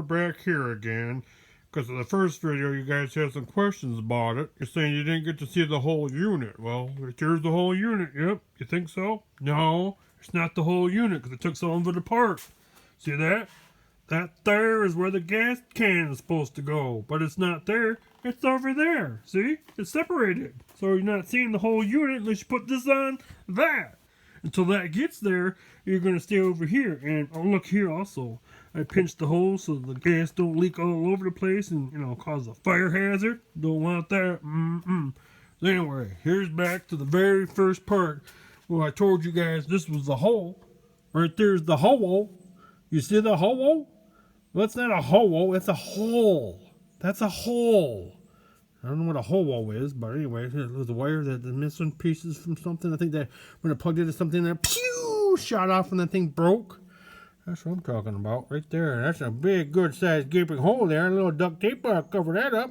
back here again. Because in the first video, you guys had some questions about it. You're saying you didn't get to see the whole unit. Well, here's the whole unit. Yep. You think so? No, it's not the whole unit because it took some of it apart. See that? That there is where the gas can is supposed to go. But it's not there. It's over there. See? It's separated. So you're not seeing the whole unit unless you put this on that. Until that gets there, you're going to stay over here. And oh, look here also. I pinched the hole so the gas don't leak all over the place and, cause a fire hazard. Don't want that. So anyway, here's back to the very first part where I told you guys this was the hole. Right there's the hole. You see the hole? Well, it's not a hole. It's a hole. That's a hole. I don't know what a hole is, but anyway, there's a wire that's missing pieces from something. I think that when it plugged into something that pew shot off when that thing broke. That's what I'm talking about right there. That's a big, good-sized gaping hole there. A little duct tape cover that up.